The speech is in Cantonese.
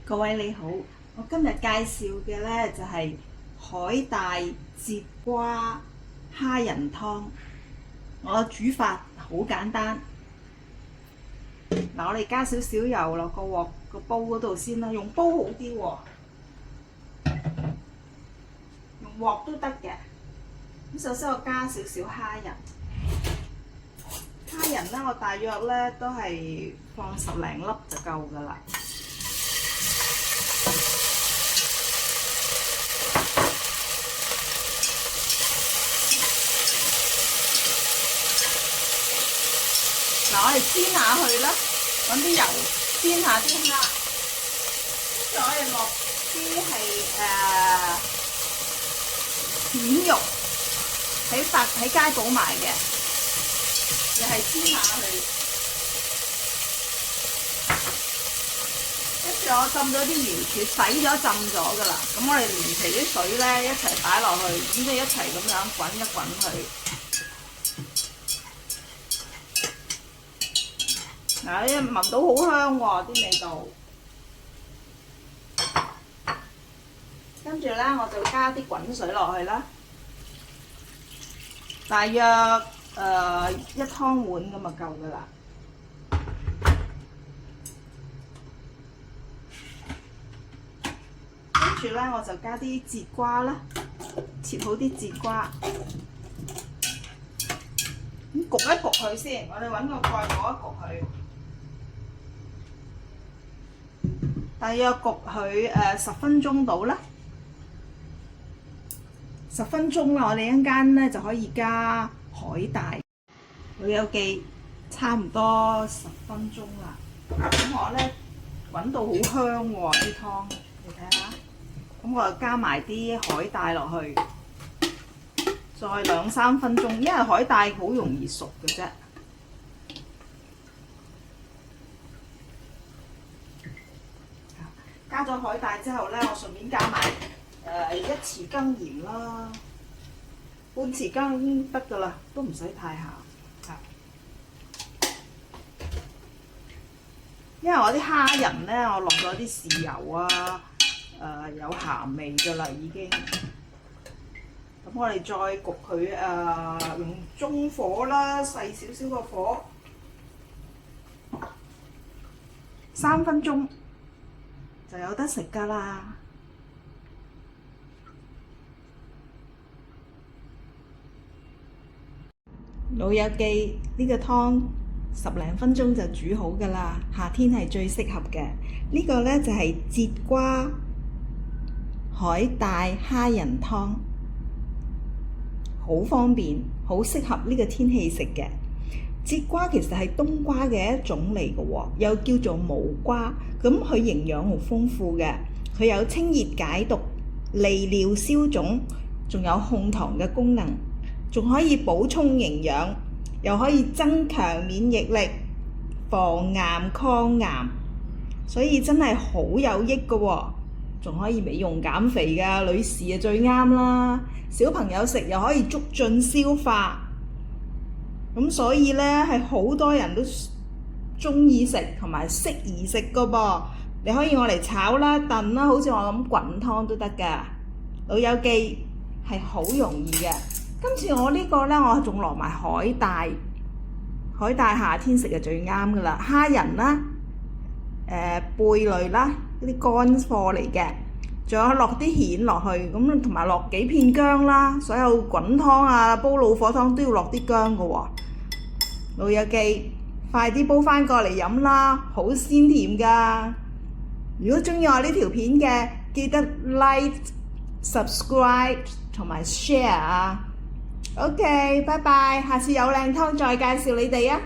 各位你好，我今日介紹嘅呢就係海帶節瓜蝦仁湯。我煮法好簡單，我哋加少少油落個鑊個煲嗰度先啦，用煲好啲喎，用鑊都得嘅。咁首先我加少少蝦仁，蝦仁呢我大約呢都係放10零粒就夠㗎啦。我哋煎下去啦，揾啲油煎下啲蝦，跟住我哋落啲係片肉，喺街寶買嘅，又係煎下去。跟住我浸咗啲瑤柱，洗咗浸咗噶啦。咁我哋連皮啲水咧一齊擺落去，咁就一齊咁樣滾一滾佢。嗱，聞到好香喎啲味道，跟住咧我就加啲滾水落去啦，大約1湯碗咁就夠噶啦。跟住咧我就加啲節瓜啦，切好啲節瓜，咁焗一焗佢先，我哋揾個蓋焗一焗佢。大約焗佢10分鐘到啦，10分鐘啦，我哋一陣間咧就可以加海帶。老友記，差唔多10分鐘啦。咁我咧滾到好香喎啲湯，你睇下。咁我就加埋啲海帶落去，再2-3分鐘，因為海帶好容易熟嘅啫。加咗海帶之後咧，我順便加埋1匙羹鹽啦，半匙羹得㗎啦，都唔使太鹹。因為我啲蝦仁咧，我落咗啲豉油啊，有鹹味㗎啦已經。咁我哋再焗佢用中火啦，細少少個火，3分鐘。就有得食㗎啦！老友記，呢個湯10零分鐘就煮好㗎啦，夏天係最適合嘅。呢個呢就係節瓜海帶蝦仁湯，好方便，好適合呢個天氣食嘅。節瓜其實係冬瓜嘅一種嚟嘅喎，又叫做無瓜。咁佢營養好豐富嘅，佢有清熱解毒、利尿消腫，仲有控糖嘅功能，仲可以補充營養，又可以增強免疫力、防癌抗癌，所以真係好有益嘅喎。仲可以美容減肥㗎，女士啊最啱啦，小朋友食又可以促進消化。咁所以呢，係好多人都中意食同埋適宜食個噃，你可以攞嚟炒啦、燉啦，好似我咁滾湯都得㗎。老友記，係好容易嘅。今次我呢個呢，我仲落埋海帶，海帶夏天食就最啱㗎啦。蝦仁啦，貝類啦，嗰啲乾貨嚟嘅，仲有落啲蜆落去，咁同埋落幾片薑啦。所有滾湯啊、煲老火湯都要落啲薑㗎喎。老友記，快啲煲返過嚟飲啦，好鮮甜㗎！如果鍾意我呢條片嘅，記得 like、subscribe 同埋 share 啊！OK，拜拜，下次有靚湯再介紹你哋啊！